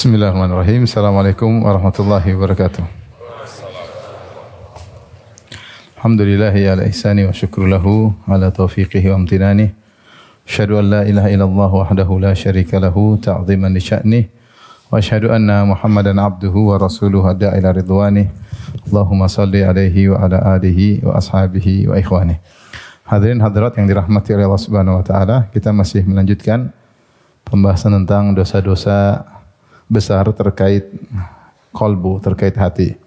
Bismillahirrahmanirrahim. Assalamualaikum warahmatullahi wabarakatuh. Alhamdulillahi ala ihsani wa syukru lahu ala taufiqihi wa amtinani. Asyhadu an la ilaha illallah wahdahu la syarika lahu ta'ziman li sya'nih. Wa asyhadu anna Muhammadan abduhu wa rasuluhu adda ila ridwani. Allahumma salli alaihi wa ala alihi wa ashabihi wa ikhwani. Hadirin hadirat yang dirahmati oleh Allah Subhanahu wa taala, kita masih melanjutkan pembahasan tentang dosa-dosa besar terkait qalbu, terkait hati.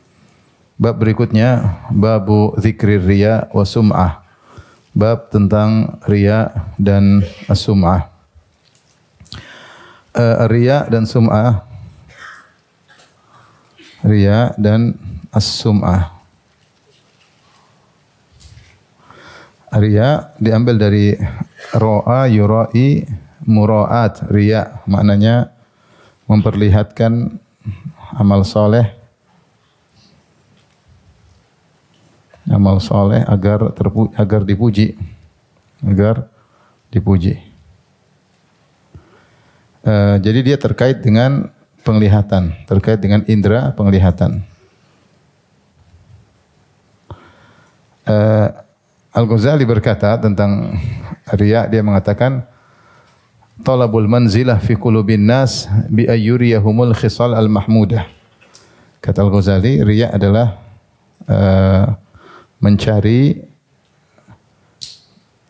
Bab berikutnya, babu dzikrir riya wa sum'ah. Bab tentang riya dan as-sum'ah. Riya dan sum'ah. Riya dan as-sum'ah. Riya diambil dari ro'a yura'i mura'at. Riya maknanya memperlihatkan amal soleh agar dipuji, jadi dia terkait dengan penglihatan, terkait dengan indera penglihatan. Al-Ghazali berkata tentang riya, dia mengatakan talabul manzilah fi qulubin nas bi ayyuriyahumul khisal al-mahmudah. Kata Al-Ghazali, riya adalah mencari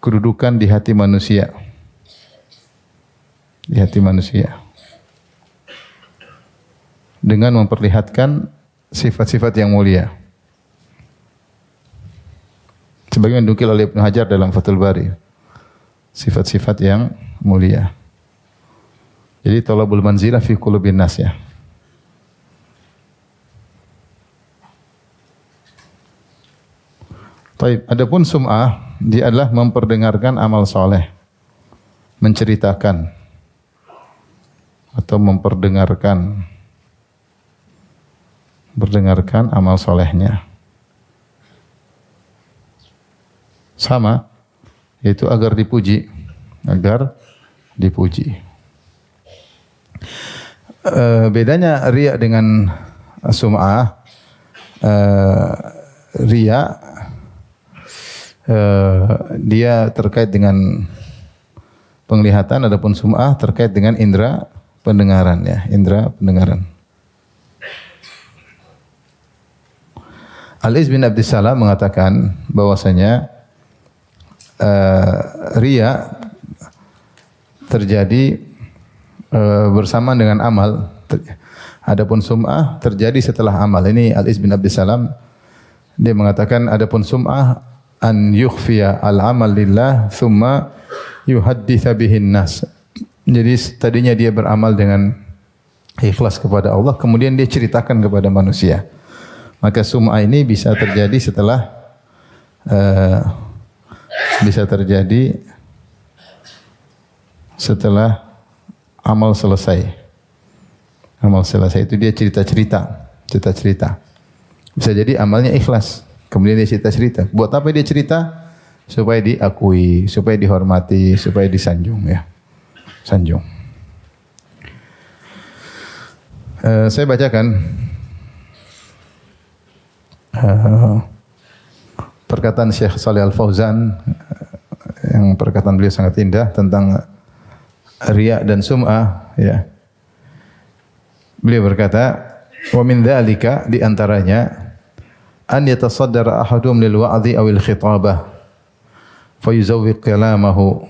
kedudukan di hati manusia. Di hati manusia. Dengan memperlihatkan sifat-sifat yang mulia. Sebagaimana dinukil oleh Ibnu Hajar dalam Fathul Bari. Sifat-sifat yang mulia. Jadi talabul manzilah fi qulubin nas ya. Baik, adapun sum'ah, dia adalah memperdengarkan amal soleh, menceritakan atau memperdengarkan amal solehnya. Sama, yaitu agar dipuji. Bedanya riya dengan sum'ah, riya dia terkait dengan penglihatan, adapun sum'ah terkait dengan indera pendengaran ya, indera pendengaran. Al-Iz bin Abdissalam mengatakan bahwasanya riya terjadi bersamaan dengan amal. Adapun sum'ah terjadi setelah amal. Ini Al-Iz bin Abdissalam, dia mengatakan adapun sum'ah an yukhfiya al-amal lillah thumma yuhadditha bihin nas. Jadi tadinya dia beramal dengan ikhlas kepada Allah, kemudian dia ceritakan kepada manusia. Maka sum'ah ini bisa terjadi setelah amal selesai. Amal selesai itu dia cerita-cerita. Bisa jadi amalnya ikhlas, kemudian dia cerita-cerita. Buat apa dia cerita? Supaya diakui, supaya dihormati, supaya disanjung ya. Sanjung. Saya bacakan perkataan Syekh Shalih Al-Fauzan, yang perkataan beliau sangat indah tentang riya dan sum'ah ya. Beliau berkata, wa min dzalika, di antaranya an yatasaddara ahadum lil wa'dhi awil khitabah fayuzawwiq kalamahu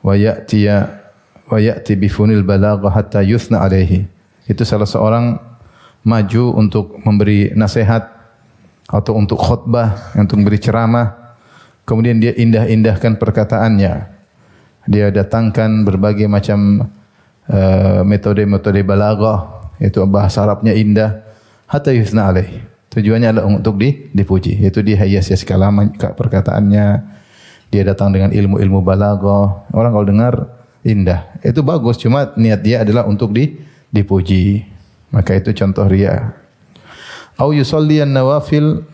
wa ya'ti bifunil balaghah hatta yuthna alaihi. Itu salah seorang maju untuk memberi nasihat atau untuk khutbah, untuk memberi ceramah, kemudian dia indah-indahkan perkataannya. Dia datangkan berbagai macam metode-metode balaghah, yaitu bahasa Arabnya indah, hatta yusna alaih. Tujuannya adalah untuk dipuji, yaitu dia hias-hias perkataannya. Dia datang dengan ilmu-ilmu balaghah. Orang kalau dengar indah, itu bagus, cuma niat dia adalah untuk dipuji. Maka itu contoh riya. Au yusalliyan nawafil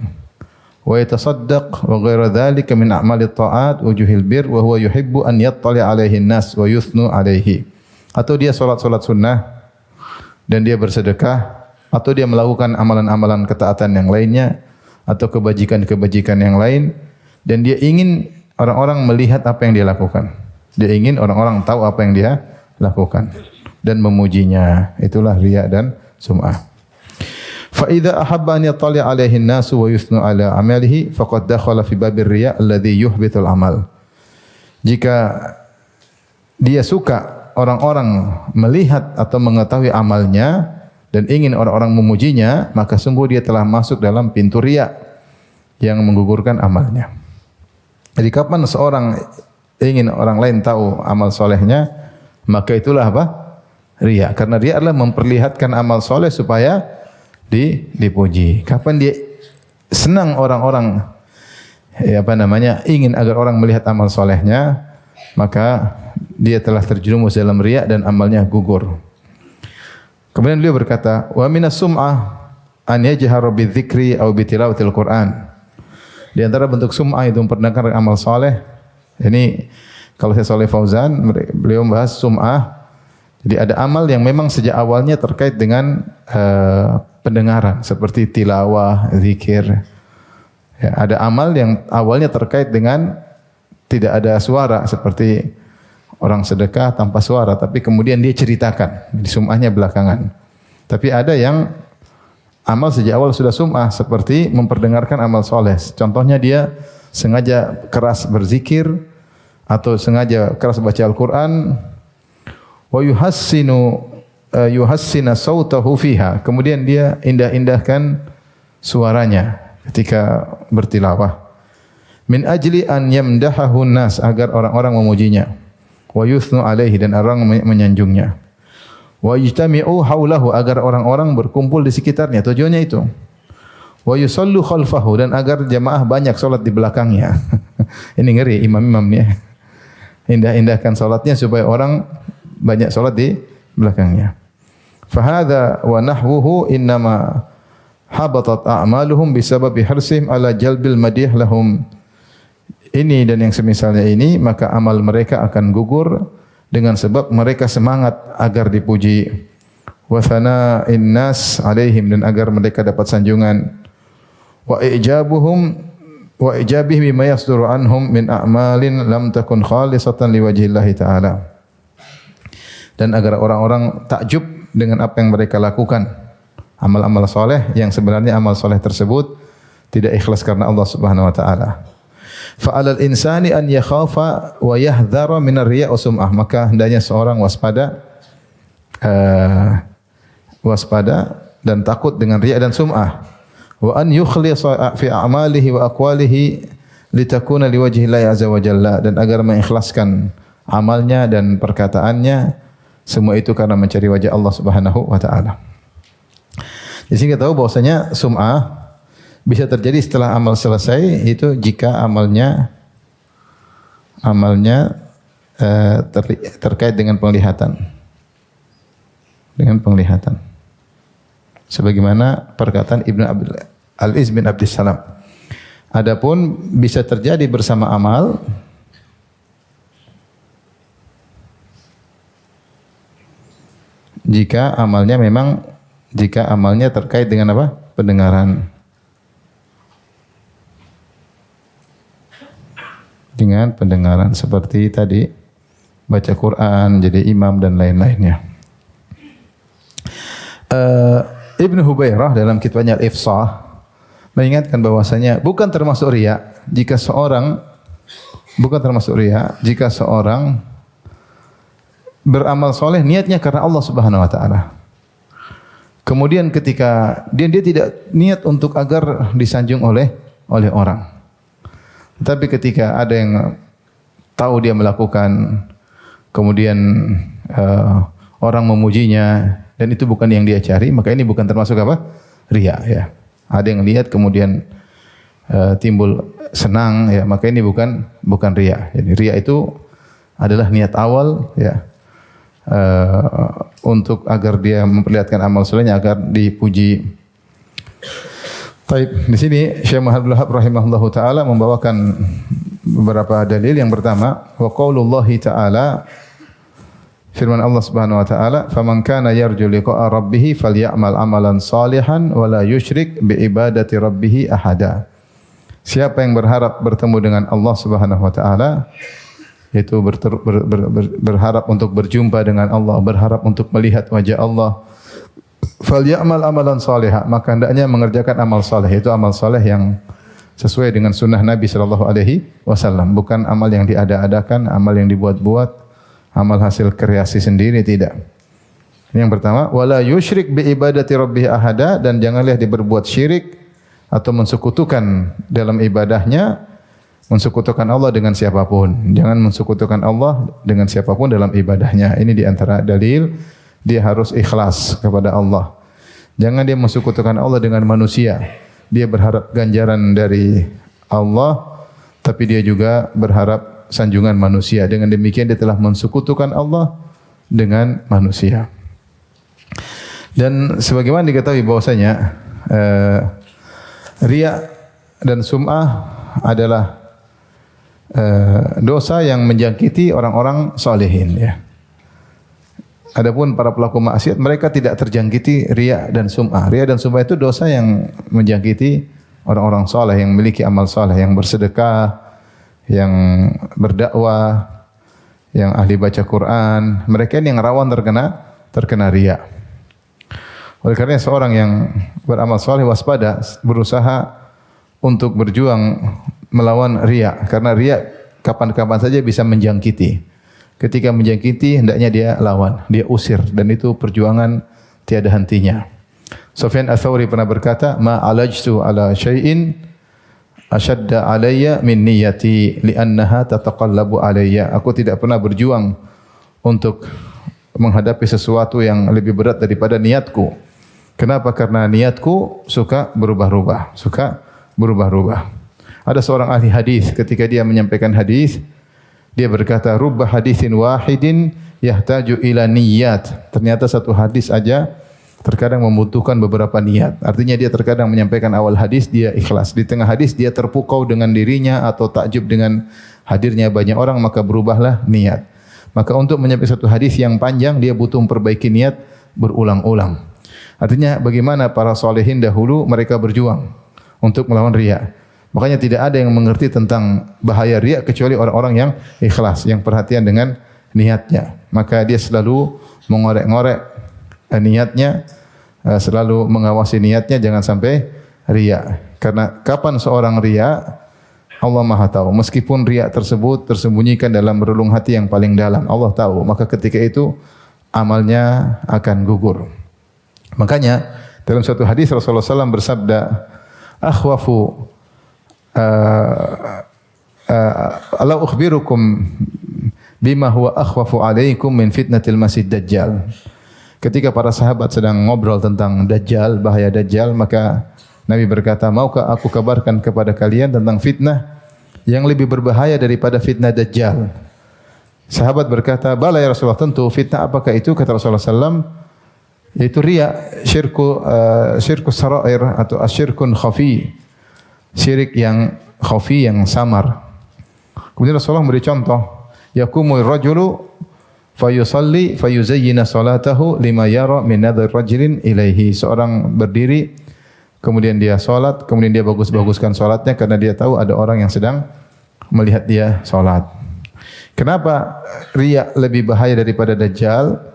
wa yatasaddaq wa ghaira dzalika min a'malit ta'at wujuhil bir wa huwa yuhibbu an yattali 'alaihi an-nas wa yuthnu 'alaihi. Atau dia salat sunnah, dan dia bersedekah, atau dia melakukan amalan-amalan ketaatan yang lainnya, atau kebajikan-kebajikan yang lain, dan dia ingin orang-orang melihat apa yang dia lakukan. Dia ingin orang-orang tahu apa yang dia lakukan dan memujinya. Itulah riya dan sum'ah. Fa idza ahabba an yattali' alaihi an-nasu wa yuthnu ala amalihi faqad dakhala fi babir riya alladhi yuhbitul amal. Jika dia suka orang-orang melihat atau mengetahui amalnya dan ingin orang-orang memujinya, maka sungguh dia telah masuk dalam pintu riya yang menggugurkan amalnya. Jadi kapan seorang ingin orang lain tahu amal solehnya, maka itulah apa? Riya. Karena riya adalah memperlihatkan amal soleh supaya dipuji. Kapan dia senang orang-orang ingin agar orang melihat amal solehnya, maka dia telah terjerumus dalam riya dan amalnya gugur. Kemudian beliau berkata, wa minas sum'ah an yajhara bidzikri aw bitilawatil Qur'an. Di antara bentuk sum'ah itu memperdengarkan amal saleh. Ini kalau saya Shalih Fauzan, beliau membahas sum'ah. Jadi ada amal yang memang sejak awalnya terkait dengan pendengaran seperti tilawah, zikir. Ya, ada amal yang awalnya terkait dengan tidak ada suara seperti orang sedekah tanpa suara, tapi kemudian dia ceritakan, di sum'ahnya belakangan. Tapi ada yang amal sejak awal sudah sum'ah, seperti memperdengarkan amal soleh. Contohnya dia sengaja keras berzikir, atau sengaja keras baca Al-Quran, wa yuhassina sautahu fiha. Kemudian dia indah-indahkan suaranya ketika bertilawah. Min ajli an yamdahahu nas, agar orang-orang memujinya. Wa yuthnu alaihi, dan orang menyanjungnya. Wa yajtami'u haulahu, agar orang-orang berkumpul di sekitarnya. Tujuannya itu. Wa yusallu khalfahu, dan agar jamaah banyak salat di belakangnya. Ini ngeri imam-imam ni. Indah-indahkan salatnya supaya orang banyak salat di belakangnya. Fa hadza wa nahwuhu innama habatat a'maluhum bisababi hirsihim ala jalbil madih lahum. Ini dan yang semisalnya ini, maka amal mereka akan gugur dengan sebab mereka semangat agar dipuji. Wa thana'in nas alaihim, dan agar mereka dapat sanjungan. Wa ijabihim bima yasduru anhum min a'malin lam takun khalisatan liwajhillahi ta'ala. Dan agar orang-orang takjub dengan apa yang mereka lakukan. Amal-amal soleh yang sebenarnya amal soleh tersebut tidak ikhlas karena Allah Subhanahu wa taala. Fa'alal insani an yakhafa wa yahdhara min ar-riya' wa sum'ah. Maka hendaknya seorang waspada dan takut dengan riya dan sum'ah. Wa an yukhlisa fi a'malihi wa aqwalihi litakuna liwajhi Allah azza wa jalla, dan agar mengikhlaskan amalnya dan perkataannya, semua itu karena mencari wajah Allah Subhanahu wa taala. Jadi kita tahu bahwasanya sum'ah bisa terjadi setelah amal selesai, itu jika amalnya terkait dengan penglihatan. Dengan penglihatan. Sebagaimana perkataan Ibnu Al-Iz bin Abdus Salam. Adapun bisa terjadi bersama amal jika amalnya terkait dengan apa? Pendengaran. Dengan pendengaran seperti tadi baca Quran, jadi imam dan lain-lainnya. Ibnu Hubairah dalam kitabnya Al-Ifsah mengingatkan bahwasanya bukan termasuk riya jika seorang beramal soleh niatnya karena Allah Subhanahu wa taala. Kemudian ketika dia tidak niat untuk agar disanjung oleh orang. Tapi ketika ada yang tahu dia melakukan, kemudian orang memujinya, dan itu bukan yang dia cari, maka ini bukan termasuk apa? Riya, ya. Ada yang lihat kemudian timbul senang, ya, maka ini bukan riya. Jadi riya itu adalah niat awal, ya, untuk agar dia memperlihatkan amal solehnya agar dipuji. Baik, di sini Syekh Muhammad Abdul Wahhab rahimahullahu taala membawakan beberapa dalil. Yang pertama, wa qaulullahi ta'ala Firman Allah Subhanahu wa taala, "Faman kana yarju liqa'a rabbih falyamal amalan salihan wa la yusyrik bi ibadati rabbih ahada." Siapa yang berharap bertemu dengan Allah Subhanahu wa taala, yaitu berharap untuk berjumpa dengan Allah, berharap untuk melihat wajah Allah, falyamal amalan salihan, maka hendaknya mengerjakan amal saleh. Itu amal saleh yang sesuai dengan sunnah Nabi sallallahu alaihi wasallam, bukan amal yang diada-adakan, amal yang dibuat-buat, amal hasil kreasi sendiri, tidak. Ini yang pertama, wala yusyrik bi ibadati rabbih ahada, dan janganlah dia berbuat syirik atau mensekutukan dalam ibadahnya, mensekutukan Allah dengan siapapun. Jangan mensekutukan Allah dengan siapapun dalam ibadahnya. Ini di antara dalil dia harus ikhlas kepada Allah. Jangan dia mensekutukan Allah dengan manusia. Dia berharap ganjaran dari Allah, tapi dia juga berharap sanjungan manusia. Dengan demikian dia telah mensekutukan Allah dengan manusia. Dan sebagaimana diketahui bahwasanya riya dan sum'ah adalah dosa yang menjangkiti orang-orang salihin, ya. Adapun para pelaku maksiat, mereka tidak terjangkiti riya dan sum'ah. Riya dan sum'ah itu dosa yang menjangkiti orang-orang saleh yang memiliki amal saleh, yang bersedekah, yang berdakwah, yang ahli baca Quran. Mereka ini yang rawan terkena riya. Oleh karena seorang yang beramal saleh waspada, berusaha untuk berjuang melawan riya, karena riya kapan-kapan saja bisa menjangkiti. Ketika menjangkiti, hendaknya dia lawan, dia usir, dan itu perjuangan tiada hentinya. Sufyan Ats-Tsauri pernah berkata, "Ma alajtu ala syai'in ashadda alayya min niyyati li'annaha tataqallabu alayya." Aku tidak pernah berjuang untuk menghadapi sesuatu yang lebih berat daripada niatku. Kenapa? Karena niatku suka berubah-ubah, Ada seorang ahli hadis, ketika dia menyampaikan hadis, dia berkata, "Rubba haditsin wahidin yahtaju ila niyyat." Ternyata satu hadis aja terkadang membutuhkan beberapa niat. Artinya dia terkadang menyampaikan awal hadis dia ikhlas, di tengah hadis dia terpukau dengan dirinya atau takjub dengan hadirnya banyak orang, maka berubahlah niat. Maka untuk menyampaikan satu hadis yang panjang dia butuh memperbaiki niat berulang-ulang. Artinya bagaimana para salihin dahulu mereka berjuang untuk melawan riya. Makanya tidak ada yang mengerti tentang bahaya riya kecuali orang-orang yang ikhlas, yang perhatian dengan niatnya. Maka dia selalu mengorek-ngorek niatnya, selalu mengawasi niatnya jangan sampai riya. Karena kapan seorang riya, Allah Maha tahu. Meskipun riya tersebut tersembunyikan dalam relung hati yang paling dalam, Allah tahu. Maka ketika itu amalnya akan gugur. Makanya dalam satu hadis Rasulullah SAW bersabda, "Akhwafu ala ukhbirukum bima huwa akhwafu alaikum min fitnatil masih dajjal." Ketika para sahabat sedang ngobrol tentang Dajjal, bahaya Dajjal, maka Nabi berkata, "Maukah aku kabarkan kepada kalian tentang fitnah yang lebih berbahaya daripada fitnah Dajjal?" Sahabat berkata, "Bala ya Rasulullah, tentu. Fitnah apakah itu?" Kata Rasulullah SAW, yaitu riya, syirku sarair atau asyirkun khafi. Syirik yang khafi, yang samar. Kemudian Rasulullah memberi contoh, "Yakumul rajulu fayusalli fayuzayyina salatahu lima yara min nadhar rajulin ilaihi." Seorang berdiri, kemudian dia salat, kemudian dia bagus-baguskan salatnya karena dia tahu ada orang yang sedang melihat dia salat. Kenapa riya lebih bahaya daripada Dajjal?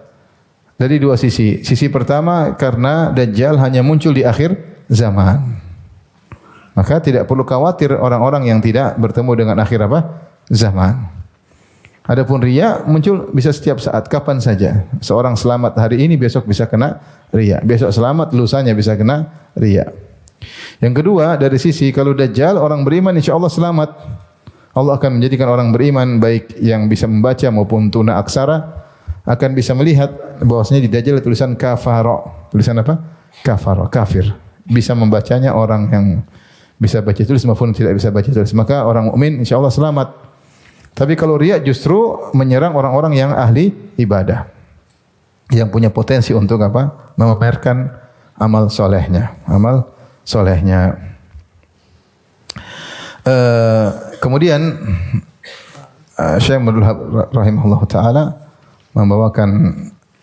Dari dua sisi. Sisi pertama, karena Dajjal hanya muncul di akhir zaman. Maka tidak perlu khawatir orang-orang yang tidak bertemu dengan akhir zaman. Adapun riya muncul bisa setiap saat, kapan saja. Seorang selamat hari ini, besok bisa kena riya. Besok selamat, lusanya bisa kena riya. Yang kedua, dari sisi kalau Dajjal, orang beriman insya Allah selamat. Allah akan menjadikan orang beriman, baik yang bisa membaca maupun tuna aksara, akan bisa melihat bahwasanya di Dajjal tulisan kafara. Tulisan apa? Kafara, kafir. Bisa membacanya orang yang bisa baca tulis maupun tidak bisa baca tulis. Maka orang mukmin insyaallah selamat. Tapi kalau riya justru menyerang orang-orang yang ahli ibadah, yang punya potensi untuk apa? Memamerkan amal solehnya. Amal solehnya. Kemudian Syekh Abdul Wahhab rahimahullah taala membawakan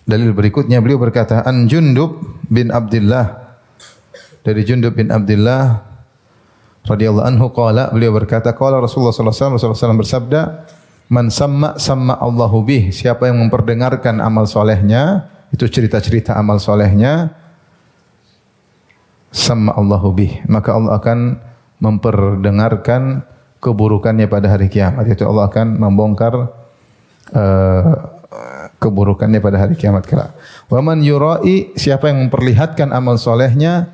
dalil berikutnya. Beliau berkata, An Jundub bin Abdullah, dari Jundub bin Abdullah radhiyallahu anhu qala, beliau berkata, qala Rasulullah sallallahu alaihi wasallam bersabda, man samma Allahu bih, siapa yang memperdengarkan amal solehnya, itu cerita-cerita amal solehnya, samma Allahu bih, maka Allah akan memperdengarkan keburukannya pada hari kiamat. Itu Allah akan membongkar keburukannya pada hari kiamat kelak. Wa man yura'i, siapa yang memperlihatkan amal solehnya,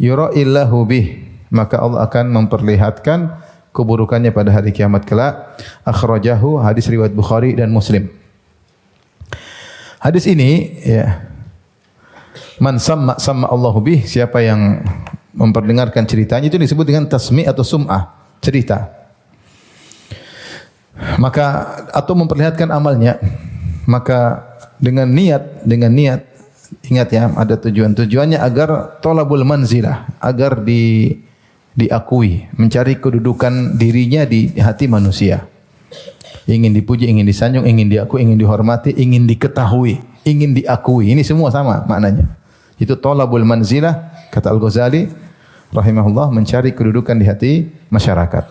yura'illahu bih, maka Allah akan memperlihatkan keburukannya pada hari kiamat kelak. Akhrajahu, hadis riwayat Bukhari dan Muslim. Hadis ini ya, man samma Allahu bih, siapa yang memperdengarkan ceritanya, itu disebut dengan tasmi' atau sum'ah, cerita. Maka atau memperlihatkan amalnya, maka dengan niat ingat ya, ada tujuannya agar tolabul manzilah, agar diakui, mencari kedudukan dirinya di hati manusia. Ingin dipuji, ingin disanjung, ingin diakui, ingin dihormati, ingin diketahui, ingin diakui. Ini semua sama maknanya. Itu tolabul manzilah, kata Al-Ghazali rahimahullah, mencari kedudukan di hati masyarakat.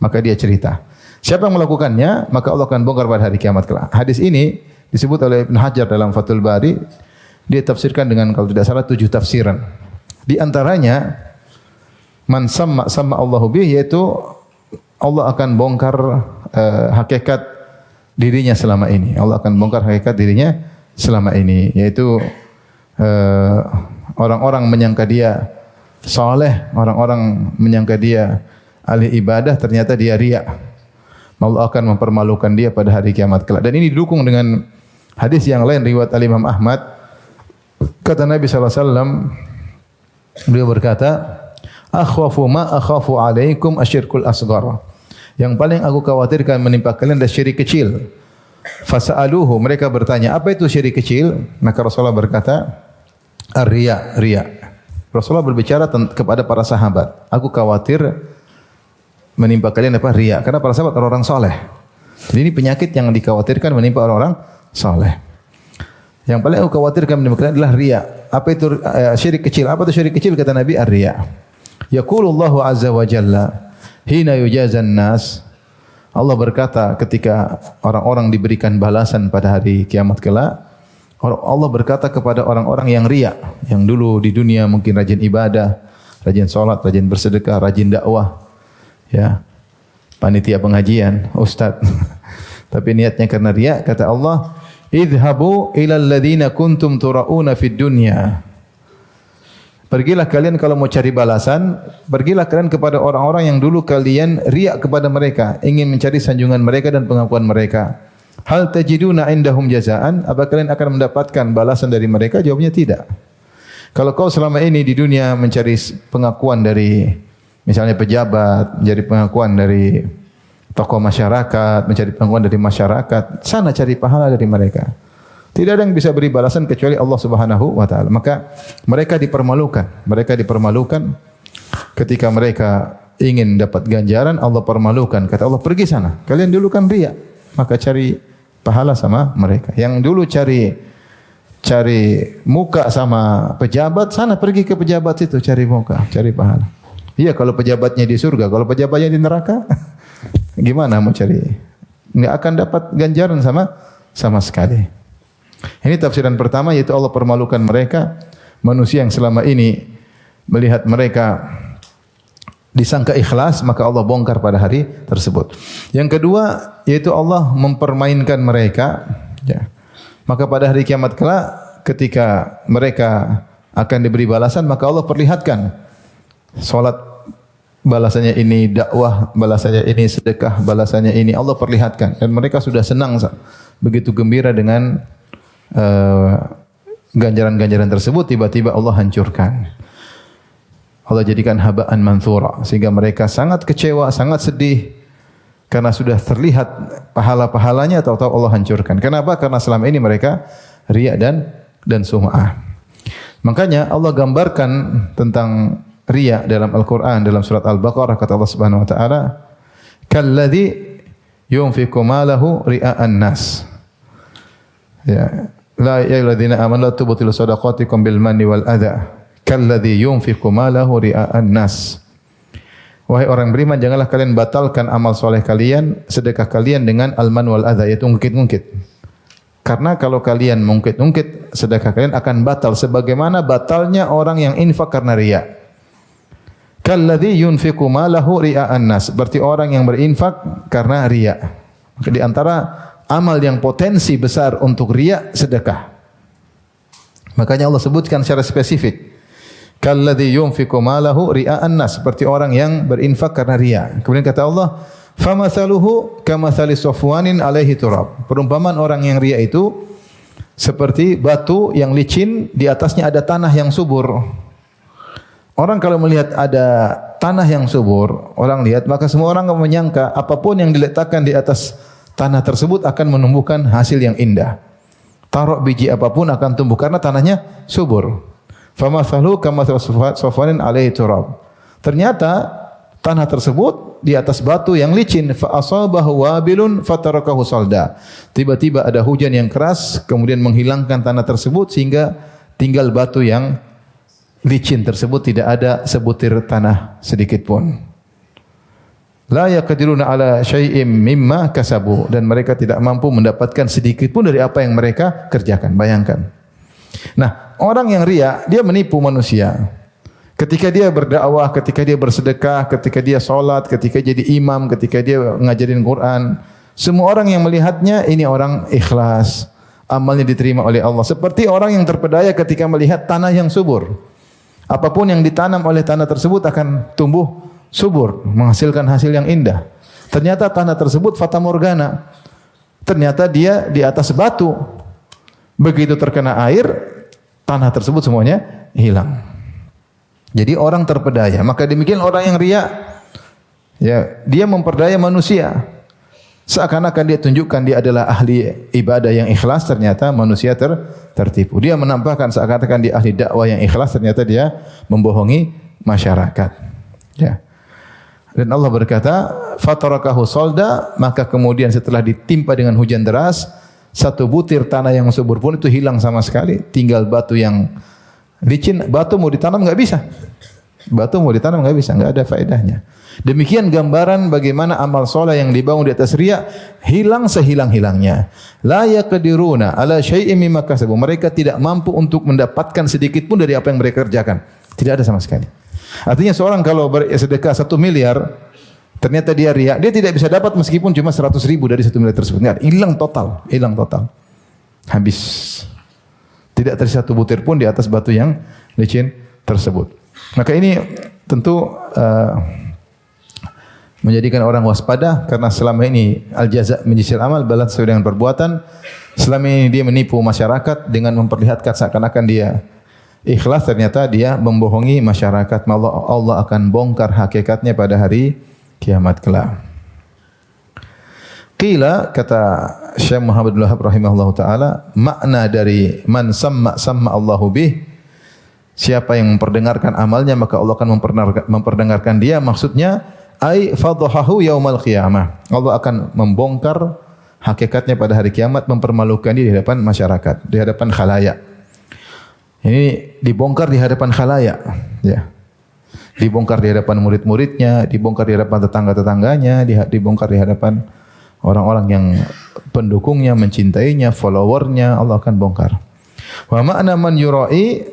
Maka dia cerita. Siapa yang melakukannya, maka Allah akan bongkar pada hari kiamat kelak. Hadis ini disebut oleh Ibn Hajar dalam Fathul Bari. Dia tafsirkan dengan, kalau tidak salah, 7 tafsiran. Di antaranya, man samma Allahu bih, yaitu Allah akan bongkar hakikat dirinya selama ini. Allah akan bongkar hakikat dirinya selama ini, yaitu orang-orang menyangka dia saleh, orang-orang menyangka dia ahli ibadah, ternyata dia riya. Allah akan mempermalukan dia pada hari kiamat kelak. Dan ini didukung dengan hadis yang lain riwayat Al-Imam Ahmad. Kata Nabi sallallahu alaihi wasallam, beliau berkata, akhwafu ma akhafu alaikum asyirkul asghar. Yang paling aku khawatirkan menimpa kalian adalah syirik kecil. Fasa'aluhu, mereka bertanya, apa itu syirik kecil? Maka Rasulullah berkata, ar-riya, riya. Rasulullah berbicara kepada para sahabat, aku khawatir menimpa kalian apa? Riya. Karena para sahabat orang-orang soleh. Jadi ini penyakit yang dikhawatirkan menimpa orang-orang soleh. Yang paling aku khawatirkan menimpa kalian adalah riya. Apa itu syirik kecil? Apa itu syirik kecil? Kata Nabi, ar-riya. Yaqulullahu azza wa jalla hina yujazan nas. Allah berkata ketika orang-orang diberikan balasan pada hari kiamat kelak, Allah berkata kepada orang-orang yang riya, yang dulu di dunia mungkin rajin ibadah, rajin salat, rajin bersedekah, rajin dakwah, ya, panitia pengajian, ustaz. Tapi niatnya karena riya, kata Allah, idhabu ilal ladzina kuntum turauna fid dunya. Pergilah kalian kalau mau cari balasan, pergilah kalian kepada orang-orang yang dulu kalian riya kepada mereka, ingin mencari sanjungan mereka dan pengakuan mereka. Hal tajiduna indahum jazaan, apa kalian akan mendapatkan balasan dari mereka? Jawabnya tidak. Kalau kau selama ini di dunia mencari pengakuan dari misalnya pejabat, mencari pengakuan dari tokoh masyarakat, mencari pengakuan dari masyarakat, sana cari pahala dari mereka. Tidak ada yang bisa beri balasan kecuali Allah Subhanahu wa taala. Maka mereka dipermalukan. Mereka dipermalukan ketika mereka ingin dapat ganjaran, Allah permalukan. Kata Allah, pergi sana. Kalian dulu kan riya, maka cari pahala sama mereka. Yang dulu cari muka sama pejabat, sana pergi ke pejabat itu cari muka, cari pahala. Iya, kalau pejabatnya di surga, kalau pejabatnya di neraka, gimana mau cari? Enggak akan dapat ganjaran sama sekali. Ini tafsiran pertama, yaitu Allah permalukan mereka, manusia yang selama ini melihat mereka disangka ikhlas, maka Allah bongkar pada hari tersebut. Yang kedua, yaitu Allah mempermainkan mereka, ya. Maka pada hari kiamat kelak, ketika mereka akan diberi balasan, maka Allah perlihatkan salat balasannya ini, dakwah balasannya ini, sedekah balasannya ini, Allah perlihatkan. Dan mereka sudah senang, begitu gembira dengan ganjaran-ganjaran tersebut, tiba-tiba Allah hancurkan. Allah jadikan haba'an manthura, sehingga mereka sangat kecewa, sangat sedih karena sudah terlihat pahala-pahalanya, tahu-tahu Allah hancurkan. Kenapa? Karena selama ini mereka riya dan sum'ah. Makanya Allah gambarkan tentang riya dalam Al-Qur'an, dalam surat Al-Baqarah, kata Allah Subhanahu wa taala, kalladzi yunfiqu malahu ria'an nas. Ya, la ya ayyuhalladzina amanu la tubtilu shadaqatikum bil manni wal adza kalladzi yunfiqu malahu ria'an nas. Wahai orang beriman, janganlah kalian batalkan amal soleh kalian, sedekah kalian dengan al-man wal adza, yaitu ngungkit-ngungkit. Karena kalau kalian mengungkit-ungkit, sedekah kalian akan batal sebagaimana batalnya orang yang infak karena riya. Kalladzi yunfiqu malahu ria'an nas, berarti orang yang berinfak karena riya. Maka di antara amal yang potensi besar untuk riya, sedekah. Makanya Allah sebutkan secara spesifik. Kalladzi yunfiqu malahu ria'an nas, seperti orang yang berinfak karena riya. Kemudian kata Allah, famathaluhu kamathali safwanin alaihi turab. Perumpamaan orang yang riya itu seperti batu yang licin, di atasnya ada tanah yang subur. Orang kalau melihat ada tanah yang subur, orang lihat, maka semua orang akan menyangka apapun yang diletakkan di atas tanah tersebut akan menumbuhkan hasil yang indah. Taruh biji apapun akan tumbuh karena tanahnya subur. Famathalu kamathali safwanin alaihi turab. Ternyata tanah tersebut di atas batu yang licin, fa asabahu wabilun fatarakahu salda. Tiba-tiba ada hujan yang keras kemudian menghilangkan tanah tersebut sehingga tinggal batu yang licin tersebut, tidak ada sebutir tanah sedikit pun. La yaqdiruna ala syai'im mimma kasabu, dan mereka tidak mampu mendapatkan sedikit pun dari apa yang mereka kerjakan. Bayangkan. Nah, orang yang riya, dia menipu manusia. Ketika dia berdakwah, ketika dia bersedekah, ketika dia salat, ketika jadi imam, ketika dia ngajarin Quran, semua orang yang melihatnya ini orang ikhlas, amalnya diterima oleh Allah. Seperti orang yang terpedaya ketika melihat tanah yang subur. Apapun yang ditanam oleh tanah tersebut akan tumbuh subur, menghasilkan hasil yang indah. Ternyata tanah tersebut fata morgana. Ternyata dia di atas batu. Begitu terkena air, tanah tersebut semuanya hilang. Jadi orang terpedaya. Maka demikian orang yang riya, ya, dia memperdaya manusia. Seakan-akan dia tunjukkan dia adalah ahli ibadah yang ikhlas, ternyata manusia tertipu. Dia menampakkan seakan-akan dia ahli dakwah yang ikhlas, ternyata dia membohongi masyarakat. Ya. Dan Allah berkata, fatarakahu salda, maka kemudian setelah ditimpa dengan hujan deras, satu butir tanah yang subur pun itu hilang sama sekali, tinggal batu yang licin. Batu mau ditanam enggak bisa. Batu mau ditanam enggak bisa, enggak ada faedahnya. Demikian gambaran bagaimana amal soleh yang dibangun di atas riya hilang sehilang-hilangnya. La yaqdiruna ala syai'in mimma kasabu. Mereka tidak mampu untuk mendapatkan sedikit pun dari apa yang mereka kerjakan. Tidak ada sama sekali. Artinya seorang kalau bersedekah 1 miliar, ternyata dia riya, dia tidak bisa dapat meskipun cuma 100.000 dari 1 miliar tersebut. Enggak, hilang total, hilang total. Habis. Tidak tersisa satu butir pun di atas batu yang licin tersebut. Maka ini tentu menjadikan orang waspada, karena selama ini al-jaza' min jinsil amal, balas sesuai dengan perbuatan. Selama ini dia menipu masyarakat dengan memperlihatkan seakan-akan dia ikhlas, ternyata dia membohongi masyarakat. Allah akan bongkar hakikatnya pada hari kiamat kelak. Qila, kata Syekh Muhammad bin Wahab rahimahullahu taala, makna dari man samma Allahu bih, siapa yang memperdengarkan amalnya maka Allah akan memperdengarkan dia, maksudnya ai fadhahu yaumal qiyamah. Allah akan membongkar hakikatnya pada hari kiamat, mempermalukan dia di hadapan masyarakat, di hadapan khalayak. Ini dibongkar di hadapan khalayak, ya. Dibongkar di hadapan murid-muridnya, dibongkar di hadapan tetangga-tetangganya, dibongkar di hadapan orang-orang yang pendukungnya, mencintainya, followernya, Allah akan bongkar. Wa makna man yura'i,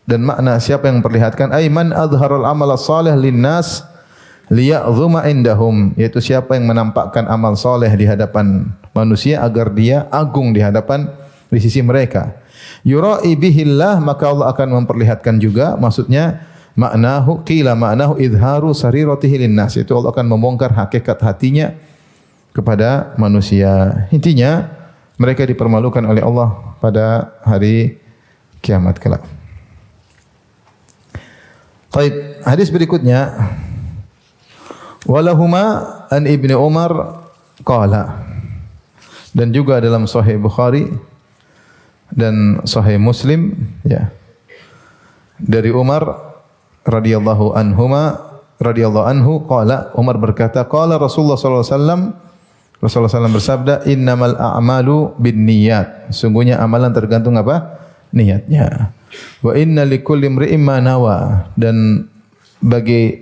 dan makna siapa yang memperlihatkan, ay man adharal amal salih linnas liya'zuma indahum, yaitu siapa yang menampakkan amal soleh di hadapan manusia agar dia agung di hadapan, di sisi mereka. Yura'i bihillah, maka Allah akan memperlihatkan juga, maksudnya maknahu qila maknahu idharu sariratihi linnas, itu Allah akan membongkar hakikat hatinya kepada manusia. Intinya mereka dipermalukan oleh Allah pada hari kiamat kelak. Baik, hadis berikutnya, walahuma an Ibnu Umar qala, dan juga dalam Sahih Bukhari dan Sahih Muslim, ya, dari Umar radhiyallahu anhu qala, Umar berkata, qala Rasulullah sallallahu alaihi wasallam, Rasulullah SAW bersabda, "Innamal a'malu binniyat." Sungguhnya amalan tergantung apa? Niatnya. Wa inna likulli imri'in ma nawa. Dan bagi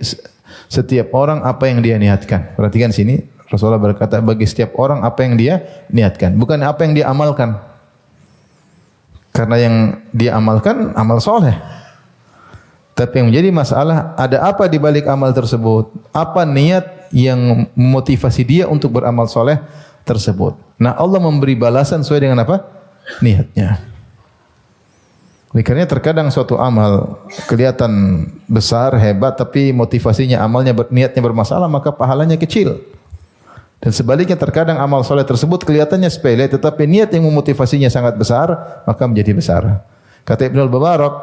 setiap orang apa yang dia niatkan. Perhatikan sini, Rasulullah berkata bagi setiap orang apa yang dia niatkan, bukan apa yang dia amalkan. Karena yang dia amalkan amal soleh. Tapi yang menjadi masalah, ada apa di balik amal tersebut? Apa niat yang memotivasi dia untuk beramal soleh tersebut? Nah, Allah memberi balasan sesuai dengan apa? Niatnya. Oleh karena terkadang suatu amal kelihatan besar, hebat, tapi motivasinya, amalnya, niatnya bermasalah, maka pahalanya kecil. Dan sebaliknya terkadang amal soleh tersebut kelihatannya sepele, tetapi niat yang memotivasinya sangat besar, maka menjadi besar. Kata Ibnu Al-Mubarak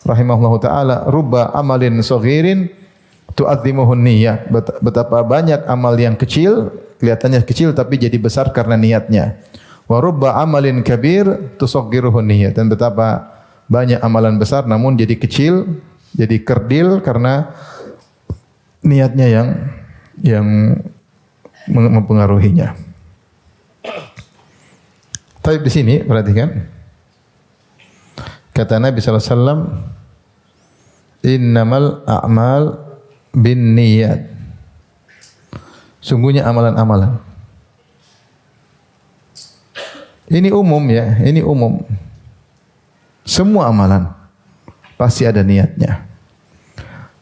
rahimahullahu taala, rubba amalin saghirin tu'azzimuhun niyyah. Betapa banyak amal yang kecil, kelihatannya kecil tapi jadi besar karena niatnya. Wa rubba amalin kabir tusaggiruhun niyyah. Dan betapa banyak amalan besar namun jadi kecil, jadi kerdil karena niatnya yang mempengaruhinya. Tapi di sini perhatikan, kata Nabi sallallahu alaihi wasallam, innamal a'mal bin niyat. Sungguhnya amalan-amalan. Ini umum ya, ini umum. Semua amalan pasti ada niatnya.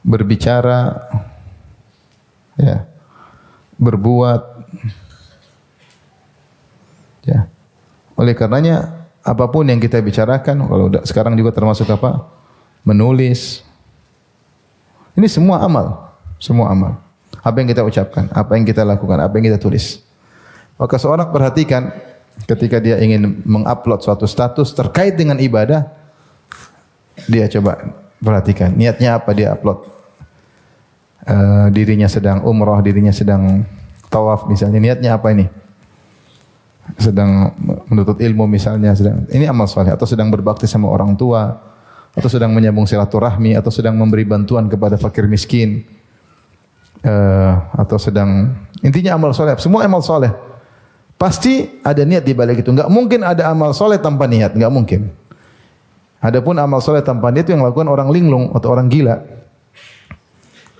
Berbicara, ya, berbuat, ya. Oleh karenanya apapun yang kita bicarakan, kalau sekarang juga termasuk apa? Menulis. Ini semua amal, semua amal. Apa yang kita ucapkan, apa yang kita lakukan, apa yang kita tulis. Maka seorang perhatikan ketika dia ingin mengupload suatu status terkait dengan ibadah, dia coba perhatikan niatnya apa dia upload. Dirinya sedang umrah, dirinya sedang tawaf misalnya, niatnya apa ini? Sedang menuntut ilmu misalnya, ini amal soleh, atau sedang berbakti sama orang tua, atau sedang menyambung silaturahmi, atau sedang memberi bantuan kepada fakir miskin, atau sedang, intinya amal soleh, semua amal soleh. Pasti ada niat di balik itu. Enggak mungkin ada amal soleh tanpa niat, enggak mungkin. Adapun amal soleh tanpa niat itu yang lakukan orang linglung atau orang gila.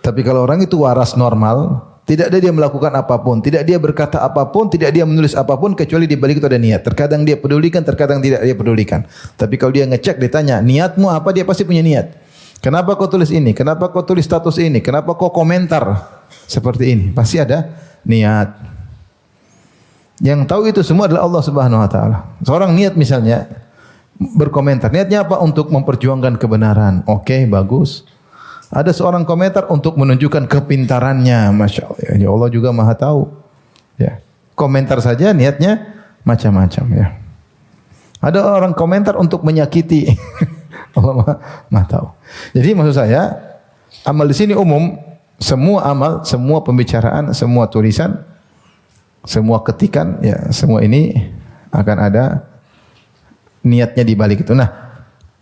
Tapi kalau orang itu waras normal, tidak ada dia melakukan apapun, tidak dia berkata apapun, tidak dia menulis apapun kecuali di balik itu ada niat. Terkadang dia pedulikan, terkadang tidak dia pedulikan. Tapi kalau dia ngecek, ditanya, niatmu apa? Dia pasti punya niat. Kenapa kau tulis ini? Kenapa kau tulis status ini? Kenapa kau komentar seperti ini? Pasti ada niat. Yang tahu itu semua adalah Allah Subhanahu wa taala. Seorang niat misalnya berkomentar, niatnya apa? Untuk memperjuangkan kebenaran. Oke, bagus. Ada seorang komentar untuk menunjukkan kepintarannya, Masya Allah. Ya Allah juga Maha tahu. Ya, komentar saja niatnya macam-macam ya. Ada orang komentar untuk menyakiti. Allah Maha tahu. Jadi maksud saya, amal di sini umum, semua amal, semua pembicaraan, semua tulisan, semua ketikan, ya semua ini akan ada niatnya di balik itu. Nah,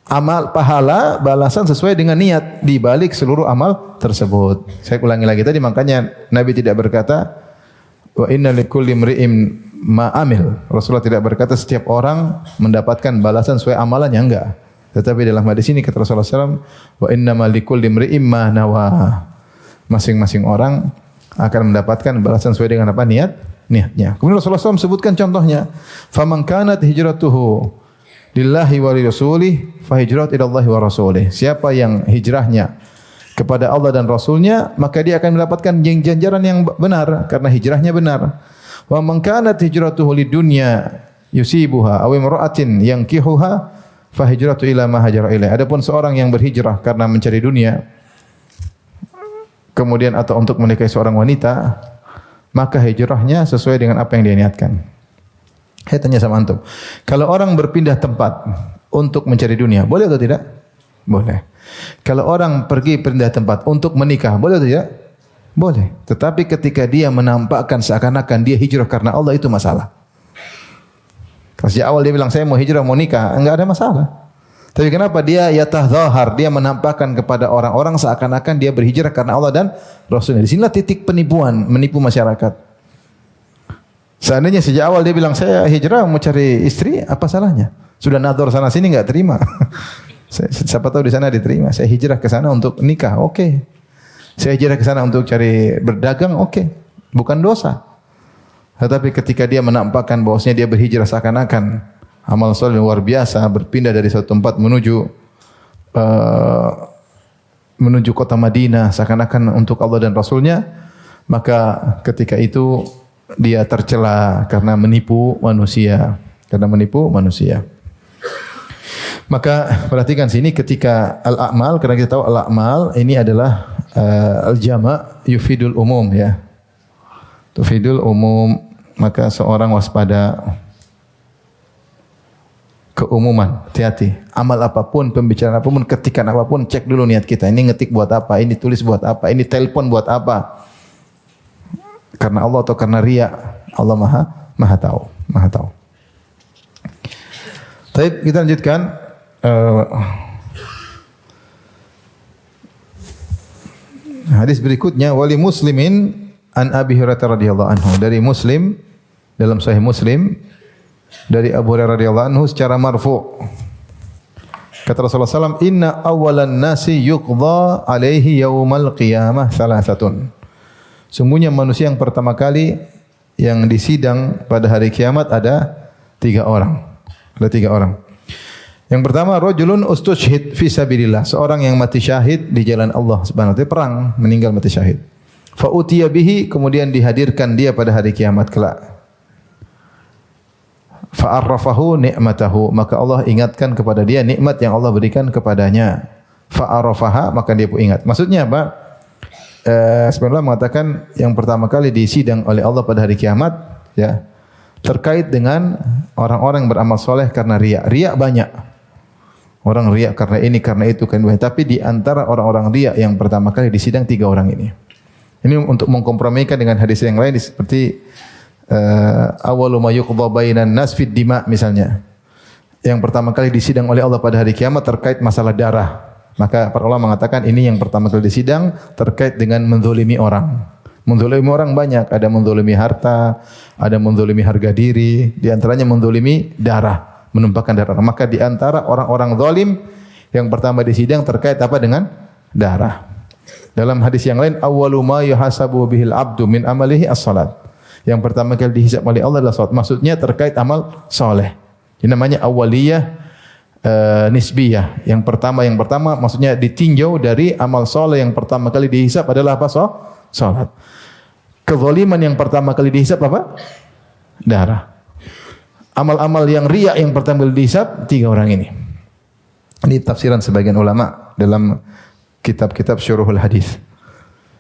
amal pahala balasan sesuai dengan niat di balik seluruh amal tersebut. Saya ulangi lagi tadi, makanya Nabi tidak berkata wa inna likulli imri'in ma amil. Rasulullah tidak berkata setiap orang mendapatkan balasan sesuai amalannya, enggak. Tetapi dalam hadis ini kata Rasulullah SAW, wa inna likulli imri'in ma nawa. Masing-masing orang akan mendapatkan balasan sesuai dengan apa? Niatnya. Kemudian Rasulullah SAW sebutkan contohnya, faman kanat hijratuhu lillahi wa rasulih fa hijrat ila Allah wa rasulih. Siapa yang hijrahnya kepada Allah dan Rasulnya, maka dia akan mendapatkan ganjaran yang benar karena hijrahnya benar. Wa man kanat hijratuhu lidunya yusibuha aw imra'atin yankihuha fa hijratu ila ma hajara ilaih. Adapun seorang yang berhijrah karena mencari dunia, kemudian atau untuk menikahi seorang wanita, maka hijrahnya sesuai dengan apa yang dia niatkan. Saya tanya sama antum, kalau orang berpindah tempat untuk mencari dunia, boleh atau tidak? Boleh. Kalau orang pergi pindah tempat untuk menikah, boleh atau tidak? Boleh. Tetapi ketika dia menampakkan seakan-akan dia hijrah karena Allah, itu masalah. Kalau sejak awal dia bilang saya mau hijrah, mau nikah, enggak ada masalah. Tapi kenapa dia yatahdzahar, dia menampakkan kepada orang-orang seakan-akan dia berhijrah karena Allah dan Rasulnya. Di sinilah titik penipuan, menipu masyarakat. Seandainya sejak awal dia bilang saya hijrah mau cari istri, apa salahnya? Sudah nador sana sini enggak terima. Siapa tahu di sana diterima. Saya hijrah ke sana untuk nikah, oke. Saya hijrah ke sana untuk cari berdagang, oke. Bukan dosa. Tetapi ketika dia menampakkan bahwasanya dia berhijrah seakan-akan amal soleh luar biasa, berpindah dari suatu tempat menuju kota Madinah seakan-akan untuk Allah dan Rasulnya, maka ketika itu dia tercela karena menipu manusia. Maka perhatikan sini ketika al-a'mal, karena kita tahu al-a'mal ini adalah al-jama' yufidul umum ya. Tufidul umum, maka seorang waspada keumuman, hati-hati. Amal apapun, pembicaraan apapun, ketikan apapun, cek dulu niat kita. Ini ngetik buat apa? Ini tulis buat apa? Ini telepon buat apa? Karena Allah atau karena riya? Allah Maha tahu. Baik, kita lanjutkan. Hadis berikutnya, wali muslimin an Abi Hurairah radhiyallahu anhu, dari Muslim dalam Sahih Muslim dari Abu Hurairah radhiyallahu anhu secara marfu'. Kata Rasulullah SAW, inna awalan nasi yuqdha alaihi yaumal qiyamah salasatun. Sungguhnya manusia yang pertama kali yang disidang pada hari kiamat ada 3 orang. Ada 3 orang. Yang pertama, rajulun ustushhid fi sabilillah, seorang yang mati syahid di jalan Allah Subhanahu wa taala, perang, meninggal mati syahid. Fa utiya bihi, kemudian dihadirkan dia pada hari kiamat kelak. Fa arrafahu ni'matahu, maka Allah ingatkan kepada dia nikmat yang Allah berikan kepadanya. Fa arafaha, maka dia pun ingat. Maksudnya apa? Sebenarnya mengatakan yang pertama kali disidang oleh Allah pada hari kiamat ya, terkait dengan orang-orang yang beramal soleh karena riya. Riya banyak. Orang riya karena ini, karena itu, kan. Tapi di antara orang-orang riya yang pertama kali disidang 3 orang ini. Ini untuk mengkompromikan dengan hadis yang lain seperti awwalu ma yuqdha bainan nas fid dima misalnya. Yang pertama kali disidang oleh Allah pada hari kiamat terkait masalah darah. Maka para ulama mengatakan ini yang pertama kali disidang terkait dengan menzalimi orang. Menzalimi orang banyak, ada menzalimi harta, ada menzalimi harga diri, di antaranya menzalimi darah, menumpahkan darah. Maka di antara orang-orang zalim yang pertama disidang terkait apa? Dengan darah. Dalam hadis yang lain, awwalu ma yuhasabu bihil abdu min amalihi as-salat. Yang pertama kali dihisab oleh Allah adalah salat. Maksudnya terkait amal soleh. Ini namanya awaliyah nisbiyah. Yang pertama maksudnya ditinjau dari amal soleh yang pertama kali dihisab adalah apa? Salat. Kezaliman yang pertama kali dihisab apa? Darah. Amal-amal yang riya yang pertama kali dihisab 3 orang ini. Ini tafsiran sebagian ulama dalam kitab-kitab syuruhul hadis.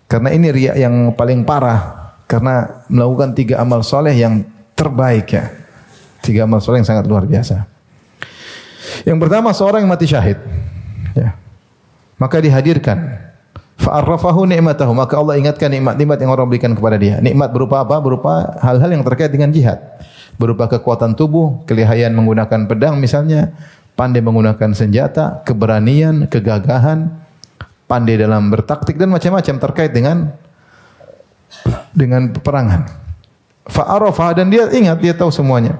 Karena ini riya yang paling parah, karena melakukan 3 amal soleh yang terbaik ya. 3 amal soleh yang sangat luar biasa. Yang pertama, seorang yang mati syahid ya. Maka dihadirkan, fa'arrafahu ni'matahu, maka Allah ingatkan nikmat-nikmat yang orang berikan kepada dia. Nikmat berupa apa? Berupa hal-hal yang terkait dengan jihad. Berupa kekuatan tubuh, kelihayan menggunakan pedang misalnya, pandai menggunakan senjata, keberanian, kegagahan, pandai dalam bertaktik dan macam-macam terkait dengan peperangan. Fa'arafa, dan dia ingat, dia tahu semuanya.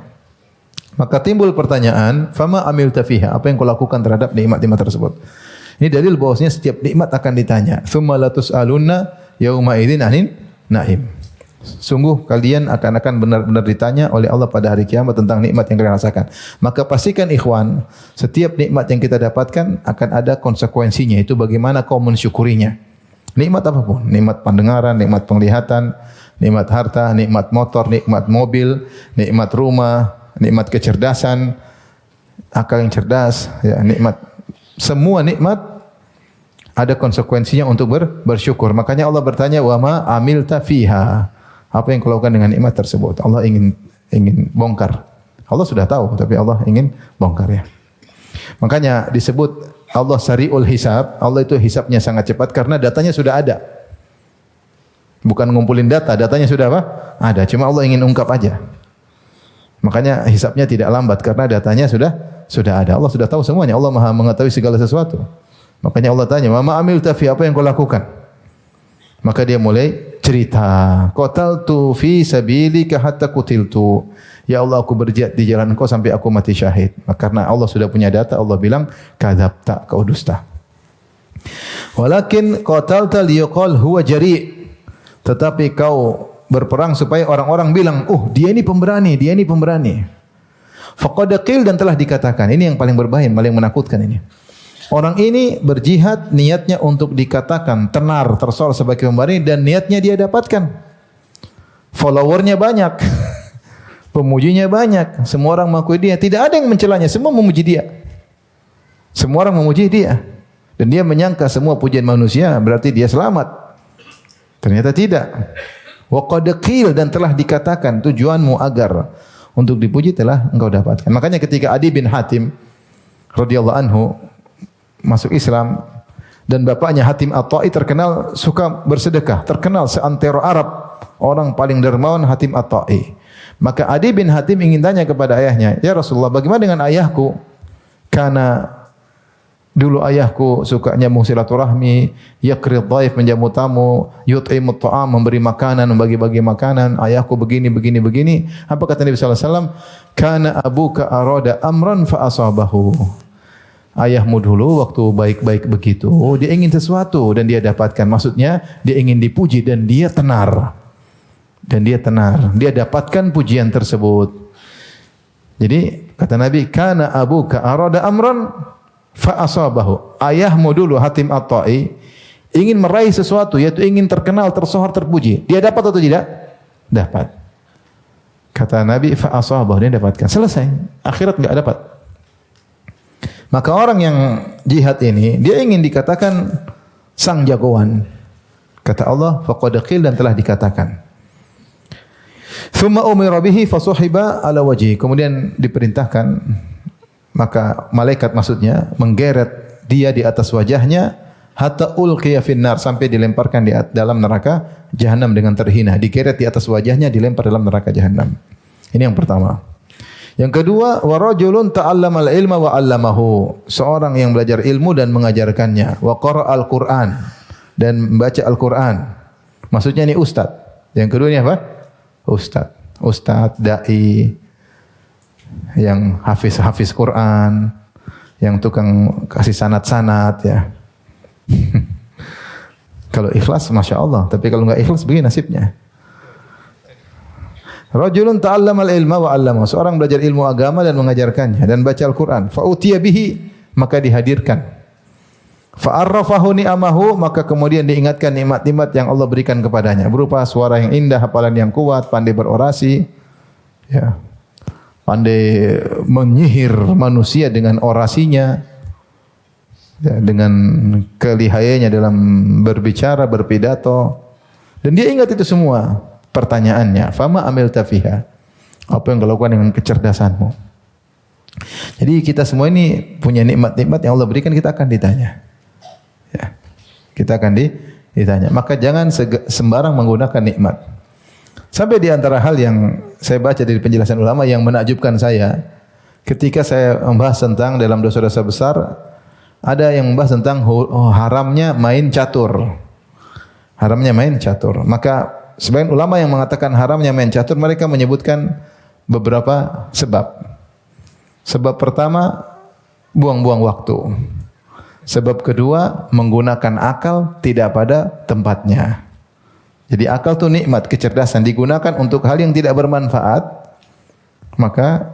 Maka timbul pertanyaan, fama amilta fiha, apa yang kau lakukan terhadap nikmat-nikmat tersebut? Ini dalil bahwasanya setiap nikmat akan ditanya. Tsumma latus'alunna yauma idzin 'anin na'im. Sungguh kalian akan benar-benar ditanya oleh Allah pada hari kiamat tentang nikmat yang kalian rasakan. Maka pastikan ikhwan, setiap nikmat yang kita dapatkan akan ada konsekuensinya. Itu bagaimana kau mensyukurinya. Nikmat apapun, nikmat pendengaran, nikmat penglihatan, nikmat harta, nikmat motor, nikmat mobil, nikmat rumah, nikmat kecerdasan, akal yang cerdas, ya, nikmat, semua nikmat ada konsekuensinya untuk bersyukur. Makanya Allah bertanya, wa ma amilta fiha, apa yang kau lakukan dengan nikmat tersebut? Allah ingin bongkar. Allah sudah tahu, tapi Allah ingin bongkar ya. Makanya disebut Allah sari'ul hisab. Allah itu hisabnya sangat cepat karena datanya sudah ada. Bukan ngumpulin data, datanya sudah apa? Ada. Cuma Allah ingin ungkap aja. Makanya hisabnya tidak lambat karena datanya sudah ada. Allah sudah tahu semuanya. Allah Maha mengetahui segala sesuatu. Makanya Allah tanya, "Ma amilta fi, apa yang kau lakukan?" Maka dia mulai cerita, qataltu fi sabilika hatta qutiltu. Ya Allah, aku berjihad di jalan Engkau sampai aku mati syahid. Karena Allah sudah punya data, Allah bilang kadzabta, kau dusta. Walakin qatalta liyaqal huwa jari'. Tetapi kau berperang supaya orang-orang bilang, "Oh, dia ini pemberani, dia ini pemberani." Faqad qil, dan telah dikatakan, ini yang paling berbahaya, paling menakutkan ini. Orang ini berjihad niatnya untuk dikatakan tenar, tersoal sebagai pemberani, dan niatnya dia dapatkan. Followernya banyak. Pemujinya banyak, semua orang mengakui dia, tidak ada yang mencelanya, semua memuji dia. Semua orang memuji dia. Dan dia menyangka semua pujian manusia berarti dia selamat. Ternyata tidak. Wa qad qil, dan telah dikatakan tujuanmu agar untuk dipuji telah engkau dapatkan. Makanya ketika Adi bin Hatim radhiyallahu anhu masuk Islam, dan bapaknya Hatim At-Tai terkenal suka bersedekah, terkenal seantero Arab orang paling dermawan Hatim At-Tai. Maka Adi bin Hatim ingin tanya kepada ayahnya, "Ya Rasulullah, bagaimana dengan ayahku? Karena dulu ayahku suka nyambung silaturahmi, yaqrid dhaif, menjamu tamu, yut'imut ta'am, memberi makanan, membagi-bagi makanan. Ayahku begini, begini, begini." Apa kata Nabi sallallahu alaihi wasallam? "Kana abuka arada amran fa asabahu." Ayahmu dulu waktu baik-baik begitu, dia ingin sesuatu dan dia dapatkan. Maksudnya dia ingin dipuji dan dia tenar. Dan dia tenar, dia dapatkan pujian tersebut. Jadi kata Nabi, kana abuka arada amran fa asabahu. Ayahmu dulu Hatim At-Tai ingin meraih sesuatu, yaitu ingin terkenal, tersohor, terpuji. Dia dapat atau tidak? Dapat. Kata Nabi, fa asabahu, dia dapatkan. Selesai. Akhirat enggak dapat. Maka orang yang jihad ini, dia ingin dikatakan sang jagoan. Kata Allah, faqad qil, dan telah dikatakan. Thumma umira bihi fasuhiba ala wajhi. Kemudian diperintahkan, maka malaikat maksudnya menggeret dia di atas wajahnya hatta ulqiya finnar, sampai dilemparkan di dalam neraka jahanam dengan terhina. Digeret di atas wajahnya, dilempar dalam neraka jahanam. Ini yang pertama. Yang kedua, wa rajulun ta'allamal ilma wa 'allamahu. Seorang yang belajar ilmu dan mengajarkannya. Wa qara'al Qur'an, dan membaca Al-Qur'an. Maksudnya ini ustaz. Yang kedua ini apa? Ustaz, dai, yang hafiz Quran, yang tukang kasih sanad-sanad ya. Kalau ikhlas, masya Allah. Tapi kalau enggak ikhlas, begini nasibnya. Rajulun ta'allamal ilma wa 'allamahu. Seorang belajar ilmu agama dan mengajarkannya dan baca Al-Quran. Fa'utiya bihi, maka dihadirkan. Fa'arrafahu ni'amahu, maka kemudian diingatkan nikmat-nikmat yang Allah berikan kepadanya, berupa suara yang indah, hafalan yang kuat, pandai berorasi, ya, pandai menyihir manusia dengan orasinya, ya, dengan kelihayanya dalam berbicara, berpidato. Dan dia ingat itu semua. Pertanyaannya, fama amilta fiha, apa yang kau lakukan dengan kecerdasanmu? Jadi kita semua ini punya nikmat-nikmat yang Allah berikan, kita akan ditanya. Ya, kita akan ditanya. Maka jangan sembarang menggunakan nikmat. Sampai di antara hal yang saya baca dari penjelasan ulama yang menakjubkan saya, ketika saya membahas tentang dalam dosa-dosa besar, ada yang membahas tentang haramnya main catur. Haramnya main catur. Maka sebagian ulama yang mengatakan haramnya main catur, mereka menyebutkan beberapa sebab. Sebab pertama, buang-buang waktu. Sebab kedua, menggunakan akal tidak pada tempatnya. Jadi akal itu nikmat, kecerdasan, digunakan untuk hal yang tidak bermanfaat, maka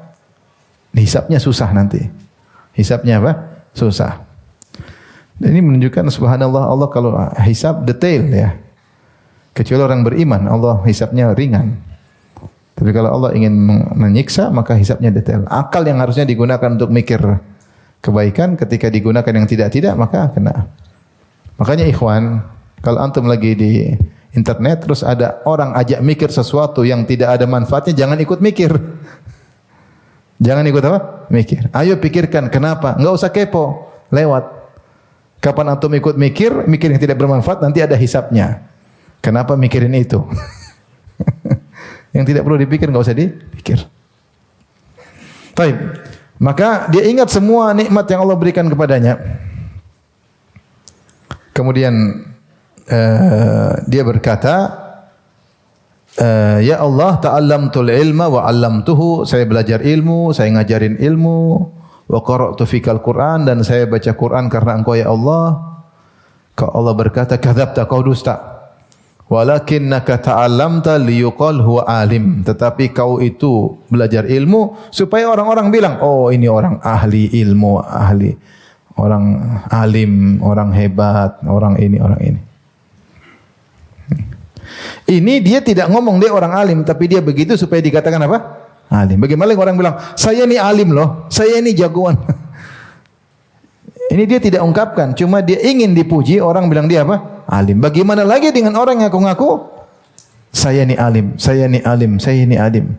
hisabnya susah nanti. Hisabnya apa? Susah. Dan ini menunjukkan subhanallah, Allah kalau hisab detail ya. Kecuali orang beriman, Allah hisabnya ringan. Tapi kalau Allah ingin menyiksa, maka hisabnya detail. Akal yang harusnya digunakan untuk mikir kebaikan, ketika digunakan yang tidak-tidak, maka kena. Makanya ikhwan, kalau antum lagi di internet, terus ada orang ajak mikir sesuatu yang tidak ada manfaatnya, jangan ikut mikir. Jangan ikut apa? Mikir. Ayo pikirkan, kenapa? Enggak usah kepo, lewat. Kapan antum ikut mikir yang tidak bermanfaat, nanti ada hisabnya. Kenapa mikirin itu? Yang tidak perlu dipikir, enggak usah dipikir. Baik. Maka dia ingat semua nikmat yang Allah berikan kepadanya. Kemudian dia berkata, Ya Allah, ta'allamtul ilma wa 'allamtuhu, saya belajar ilmu, saya ngajarin ilmu, wa qara'tu fikal Qur'an, dan saya baca Quran karena Engkau ya Allah. Kau Allah berkata, kadzabta, kau dusta. Walakinnaka ta'allamta liyuqal huwa alim. Tetapi kau itu belajar ilmu supaya orang-orang bilang, oh ini orang ahli ilmu, ahli, orang alim, orang hebat, orang ini, orang ini. Ini dia tidak ngomong dia orang alim, tapi dia begitu supaya dikatakan apa? Alim. Bagaimana orang bilang, saya ini alim loh, saya ini jagoan. Ini dia tidak ungkapkan, cuma dia ingin dipuji, orang bilang dia apa? Alim. Bagaimana lagi dengan orang yang ngaku-ngaku, saya ini alim, saya ini alim, saya ini alim.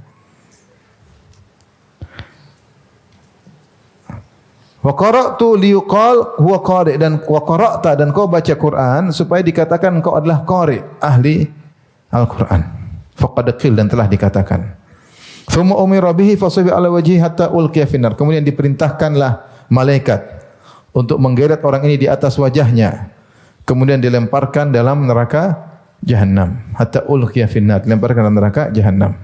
Wa qara'tu liyuqal huwa qari', dan wa qara'ta, dan kau baca Quran supaya dikatakan kau adalah qari', ahli Al-Quran. Faqad qil, dan telah dikatakan. Thumma umira bihi fasubi ala wajhi hatta ulqiya finnar. Kemudian diperintahkanlah malaikat untuk menggeret orang ini di atas wajahnya. Kemudian dilemparkan dalam neraka Jahannam. Hatta ulqiya finnar, dilemparkan dalam neraka Jahannam.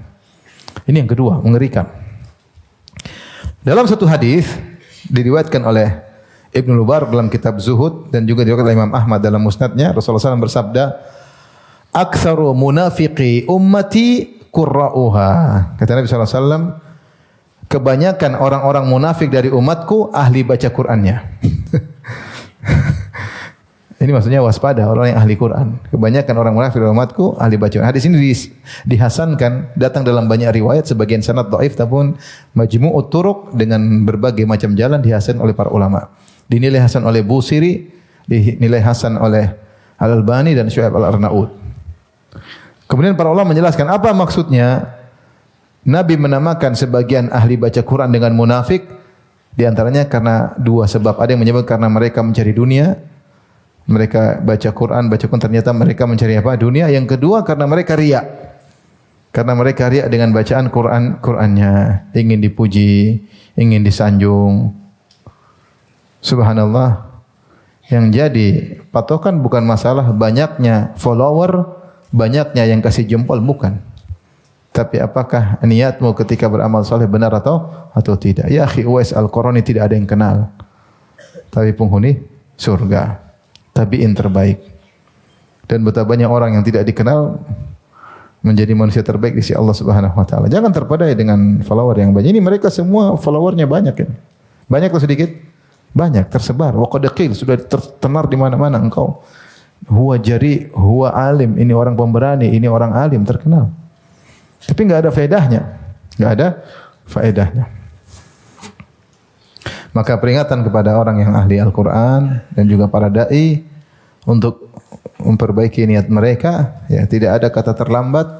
Ini yang kedua, mengerikan. Dalam satu hadis diriwayatkan oleh Ibnu Lubar dalam kitab Zuhud dan juga diriwayatkan oleh Imam Ahmad dalam musnadnya, Rasulullah SAW bersabda, "Aktsaru munafiqi ummati qurra'uha." Kata Nabi SAW, kebanyakan orang-orang munafik dari umatku ahli baca Qur'annya. Ini maksudnya waspada orang yang ahli Quran. Kebanyakan orang munafik dari umatku ahli baca Quran. Hadis ini dihasankan, datang dalam banyak riwayat, sebagian sanad dhaif, tapi majmu'ut turuq dengan berbagai macam jalan dihasan oleh para ulama. Dinilai hasan oleh Busiri, dinilai hasan oleh Al-Albani dan Syu'aib Al-Arnaud. Kemudian para ulama menjelaskan apa maksudnya Nabi menamakan sebagian ahli baca Quran dengan munafik. Di antaranya karena dua sebab. Ada yang menyebut karena mereka mencari dunia. Mereka baca Quran ternyata mereka mencari apa? Dunia. Yang kedua karena mereka riya. Karena mereka riya dengan bacaan Qurannya, ingin dipuji, ingin disanjung. Subhanallah. Yang jadi patokan bukan masalah banyaknya follower, banyaknya yang kasih jempol, bukan. Tapi apakah niatmu ketika beramal saleh benar atau tidak? Ya akhi, Uwais Al-Qarani tidak ada yang kenal. Tapi penghuni surga, tabi'in terbaik. Dan betapa banyak orang yang tidak dikenal menjadi manusia terbaik di sisi Allah Subhanahu wa taala. Jangan terpedaya dengan follower yang banyak. Ini mereka semua followernya banyak kan. Banyak atau sedikit? Banyak, tersebar. Wa qad qil, sudah tertenar di mana-mana engkau. Huwa jari, huwa alim, ini orang pemberani, ini orang alim terkenal. Tapi enggak ada faedahnya. Enggak ada faedahnya. Maka peringatan kepada orang yang ahli Al-Qur'an dan juga para dai untuk memperbaiki niat mereka, ya, tidak ada kata terlambat.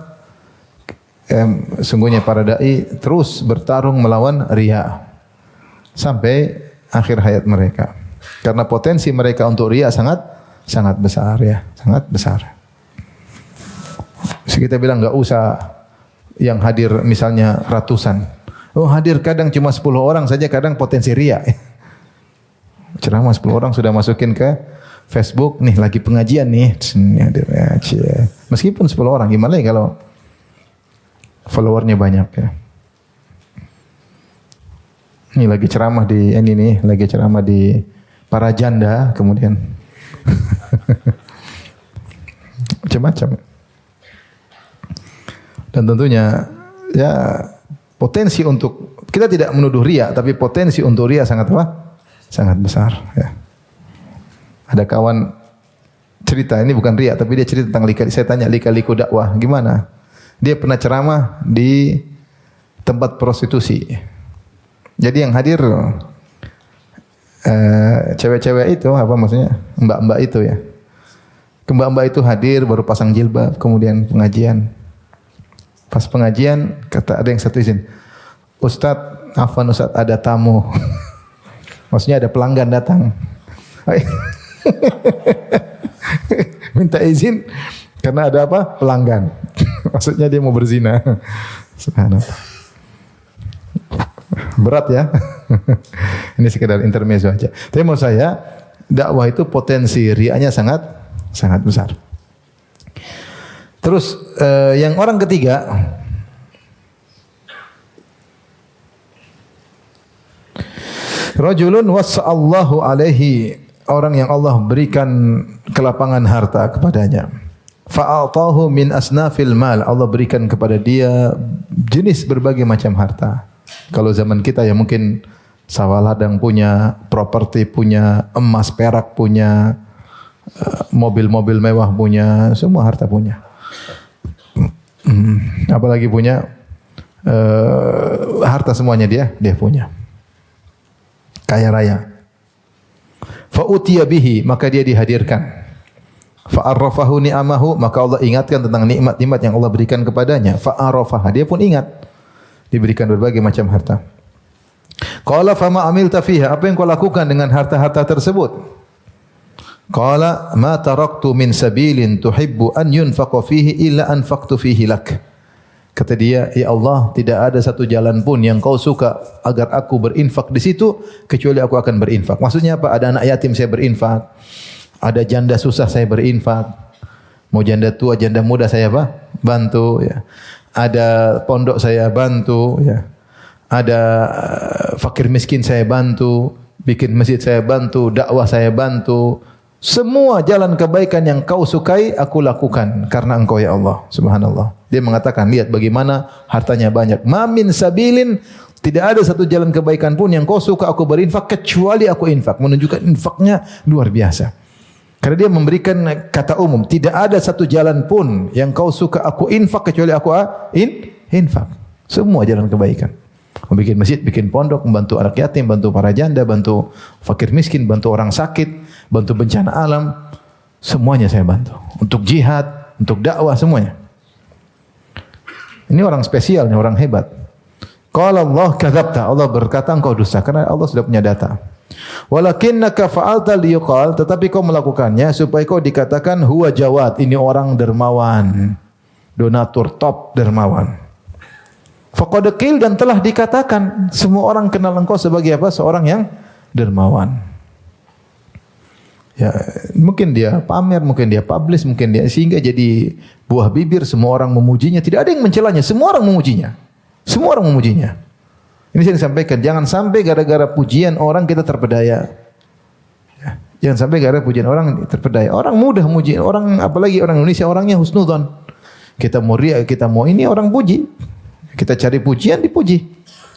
Sungguhnya para dai terus bertarung melawan riya sampai akhir hayat mereka. Karena potensi mereka untuk riya sangat besar, ya, sangat besar. Jadi kita bilang enggak usah yang hadir misalnya ratusan. Oh, hadir kadang cuma 10 orang saja, kadang potensi riya. Ceramah 10 orang sudah masukin ke Facebook, nih lagi pengajian nih. Meskipun 10 orang, gimana ya kalau followernya banyak, ya. Ini lagi ceramah di ini nih, lagi ceramah di para janda, kemudian macam-macam. Dan tentunya ya potensi untuk kita tidak menuduh riya, tapi potensi untuk riya sangat apa? Sangat besar, ya. Ada kawan cerita, ini bukan riya tapi dia cerita tentang saya tanya lika-liku dakwah, gimana? Dia pernah ceramah di tempat prostitusi. Jadi yang hadir cewek-cewek itu, apa maksudnya? Mbak-mbak itu, ya. Mbak-mbak itu hadir baru pasang jilbab, kemudian pengajian. Pas pengajian, kata ada yang satu izin, Ustadz, afwan Ustadz, ada tamu. Maksudnya ada pelanggan datang. Minta izin karena ada apa? Pelanggan. Maksudnya dia mau berzina. Subhanallah. Berat ya. Ini sekedar intermezzo aja. Tapi mau saya, dakwah itu potensi riaknya sangat besar. Terus yang orang ketiga, rajulun wasa'allahu alaihi, orang yang Allah berikan kelapangan harta kepadanya. Fa'atahu min asnafil mal, Allah berikan kepada dia jenis berbagai macam harta. Kalau zaman kita ya mungkin sawah ladang punya, properti punya, emas perak punya, mobil-mobil mewah punya, semua harta punya. Apalagi punya harta semuanya dia punya. Kaya raya. Fa utiya bihi, maka dia dihadirkan. Fa arrafahu ni'amahu, maka Allah ingatkan tentang nikmat-nikmat yang Allah berikan kepadanya. Fa arrafaha, dia pun ingat. Diberikan berbagai macam harta. Qala fama amilta fiha, apa yang kau lakukan dengan harta-harta tersebut? Qala ma taraktu min sabilin tuhibbu an yunfaqa fihi illa anfaqtu fihi lak. Kata dia, ya Allah, tidak ada satu jalan pun yang kau suka agar aku berinfak di situ kecuali aku akan berinfak. Maksudnya apa? Ada anak yatim saya berinfak, ada janda susah saya berinfak, mau janda tua, janda muda saya apa? Bantu. Ya. Ada pondok saya bantu. Ya. Ada fakir miskin saya bantu, bikin masjid saya bantu, dakwah saya bantu. Semua jalan kebaikan yang kau sukai aku lakukan karena engkau ya Allah. Subhanallah. Dia mengatakan, lihat bagaimana hartanya banyak. Ma min sabilin, tidak ada satu jalan kebaikan pun yang kau suka aku berinfak kecuali aku infak. Menunjukkan infaknya luar biasa. Karena dia memberikan kata umum, tidak ada satu jalan pun yang kau suka aku infak kecuali aku infak. Semua jalan kebaikan. Membikin masjid, bikin pondok, membantu anak yatim, bantu para janda, bantu fakir miskin, bantu orang sakit, bantu bencana alam, semuanya saya bantu. Untuk jihad, untuk dakwah, semuanya. Ini orang spesial, ini orang hebat. Qala Allah kadzabta, Allah berkata engkau dusta karena Allah sudah punya data. Walakinnaka fa'alta liyuqal, tetapi kau melakukannya supaya kau dikatakan huwa jawad, ini orang dermawan, donatur top dermawan. Faqad qil, dan telah dikatakan semua orang kenal engkau sebagai apa? Seorang yang dermawan. Ya, mungkin dia pamer, mungkin dia publish, mungkin dia sehingga jadi buah bibir, semua orang memujinya, tidak ada yang mencelanya, semua orang memujinya. Semua orang memujinya. Ini saya sampaikan, jangan sampai gara-gara pujian orang kita terpedaya. Ya, jangan sampai gara-gara pujian orang terpedaya. Orang mudah memuji, orang apalagi orang Indonesia orangnya husnudzon. Kita mau riya, kita mau ini orang puji. Kita cari pujian, dipuji.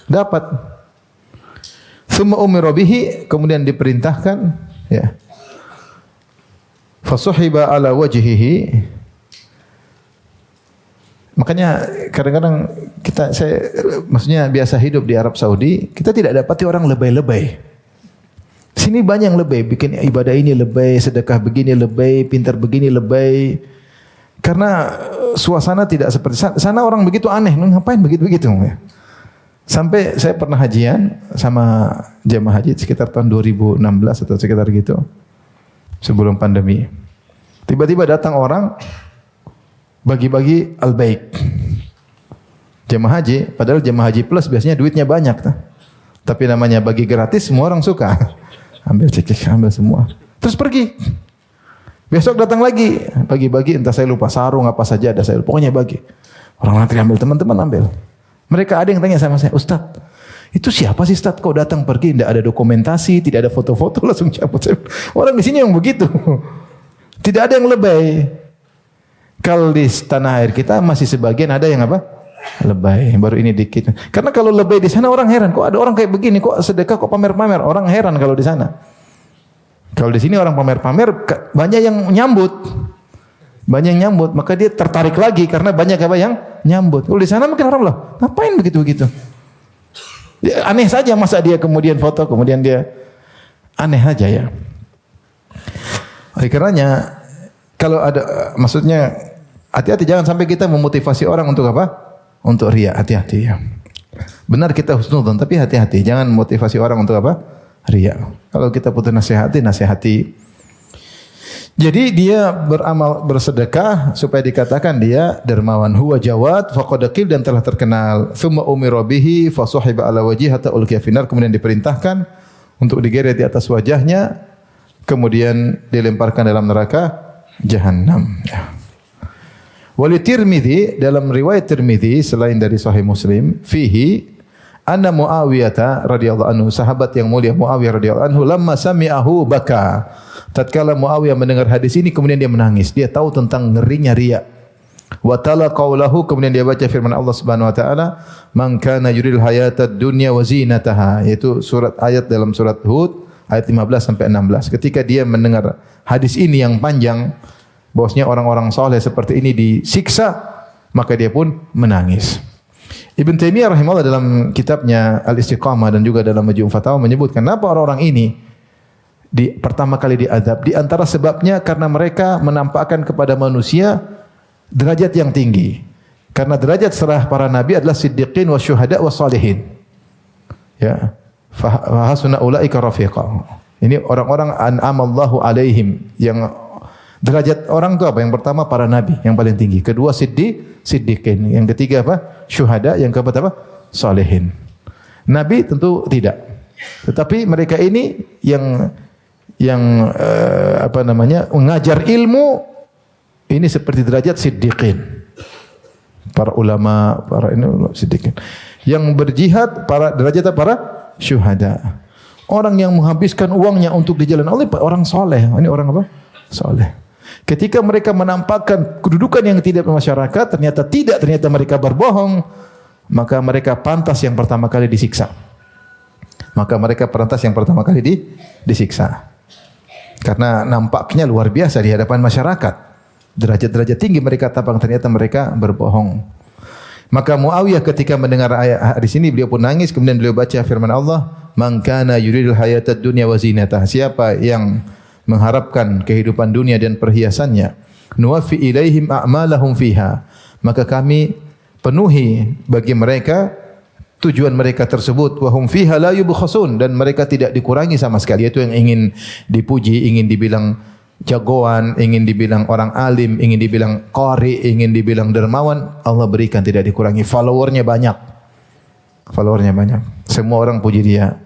Dapat. Tsumma umira bihi, kemudian diperintahkan, ya. Fasuhiba ala wajhihi. Makanya kadang-kadang maksudnya biasa hidup di Arab Saudi, kita tidak dapati orang lebay-lebay. Sini banyak yang lebay, bikin ibadah ini lebay, sedekah begini lebay, pintar begini lebay. Karena suasana tidak seperti sana, orang begitu aneh, ngapain begitu-begitu ya. Sampai saya pernah hajian sama jemaah haji sekitar tahun 2016 atau sekitar gitu. Sebelum pandemi. Tiba-tiba datang orang bagi-bagi al-baik. Jemaah haji, padahal jemaah haji plus biasanya duitnya banyak. Tapi namanya bagi gratis, semua orang suka. Ambil cekik, ambil semua. Terus pergi. Besok datang lagi, bagi-bagi, entah saya lupa sarung apa saja ada saya, pokoknya bagi. Orang antri ambil, teman-teman ambil. Mereka ada yang tanya sama saya, Ustaz, itu siapa sih Ustaz? Kau datang pergi, tidak ada dokumentasi, tidak ada foto-foto, langsung cabut. Orang di sini yang begitu. Tidak ada yang lebay. Kalau di tanah air kita masih sebagian ada yang apa? Lebay. Baru ini dikit. Karena kalau lebay di sana orang heran, kok ada orang kayak begini, kok sedekah, kok pamer-pamer. Orang heran kalau di sana. Kalau di sini orang pamer-pamer, banyak yang nyambut. Banyak yang nyambut, maka dia tertarik lagi karena banyak apa yang nyambut. Kalau di sana mungkin orang loh, ngapain begitu-begitu? Aneh saja masa dia kemudian foto, kemudian dia aneh aja ya. Oleh karenanya kalau ada maksudnya hati-hati jangan sampai kita memotivasi orang untuk apa? Untuk riya, hati-hati ya. Benar kita husnudzon tapi hati-hati, jangan motivasi orang untuk apa? Riya. Kalau kita butuh nasihati. Jadi dia beramal bersedekah supaya dikatakan dia dermawan. Huwa jawad faqad qil, dan telah terkenal. Tsumma umira bihi fa suhiba ala wajhi hatta ulqiya finar, kemudian diperintahkan untuk digeret di atas wajahnya, kemudian dilemparkan dalam neraka jahanam. Ya. Wali Tirmidzi, dalam riwayat Tirmidzi selain dari Sahih Muslim, fihi anna Muawiyah radhiyallahu anhu, sahabat yang mulia Muawiyah radhiyallahu anhu, lamma sami'ahu baka. Tatkala Muawiyah mendengar hadis ini kemudian dia menangis. Dia tahu tentang ngerinya riya. Wa tala qaulahu, kemudian dia baca firman Allah Subhanahu wa taala, "Man kana yuridul hayatad dunya wa zinataha." Yaitu ayat dalam surat Hud ayat 15 sampai 16. Ketika dia mendengar hadis ini yang panjang, bahwasanya orang-orang saleh seperti ini disiksa, maka dia pun menangis. Ibn Taimiyah rahimahullah dalam kitabnya Al-Istiqamah dan juga dalam Majmu' Fatawa menyebutkan kenapa orang-orang ini pertama kali diazab. Di antara sebabnya karena mereka menampakkan kepada manusia derajat yang tinggi. Karena derajat serah para nabi adalah siddiqin wa syuhada wa salihin. Ya. Fa hasuna ulaika rafiqa. Ini orang-orang an'amallahu alaihim, yang derajat orang itu apa? Yang pertama para nabi yang paling tinggi, kedua siddiqin, yang ketiga apa? Syuhada, yang keempat apa? Salihin. Nabi tentu tidak. Tetapi mereka ini yang mengajar ilmu ini seperti derajat siddiqin. Para ulama, para ini siddiqin. Yang berjihad derajat para syuhada. Orang yang menghabiskan uangnya untuk di jalan Allah, orang soleh. Ini orang apa? Soleh. Ketika mereka menampakkan kedudukan yang tidak bermasyarakat, ternyata mereka berbohong, maka mereka pantas yang pertama kali disiksa. Disiksa. Karena nampaknya luar biasa di hadapan masyarakat. Derajat-derajat tinggi mereka tapang, ternyata mereka berbohong. Maka Muawiyah ketika mendengar ayat di sini beliau pun nangis, kemudian beliau baca firman Allah, "Man kana yuridul hayatad dunya wa zinataha." Siapa yang mengharapkan kehidupan dunia dan perhiasannya, nuwaffi ilaihim a'malahum fiha, maka kami penuhi bagi mereka tujuan mereka tersebut, wa hum fiha la yubkhasun, dan mereka tidak dikurangi sama sekali. Itu yang ingin dipuji, ingin dibilang jagoan, ingin dibilang orang alim, ingin dibilang qari, ingin dibilang dermawan, Allah berikan tidak dikurangi. Followernya banyak. Semua orang puji dia.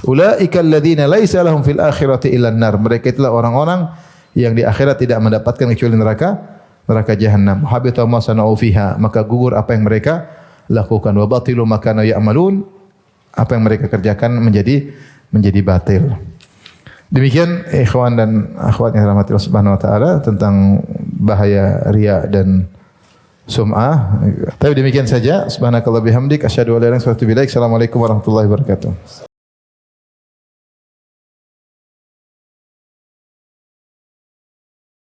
Ulaika alladzina laisa lahum fil akhirati illa an-nar. Mereka itulah orang-orang yang di akhirat tidak mendapatkan kecuali neraka jahanam. Habita ma sana'u fiha, maka gugur apa yang mereka lakukan. Wa batilu ma kanu ya'malun, apa yang mereka kerjakan menjadi batil. Demikian ikhwan dan akhwat yang dirahmati Allah Subhanahu wa taala tentang bahaya riya dan sum'ah. Tapi demikian saja. Subhanakallah bihamdik asyhadu an la ilaha illa anta astaghfiruka wa atubu ilaik. Assalamualaikum warahmatullahi wabarakatuh.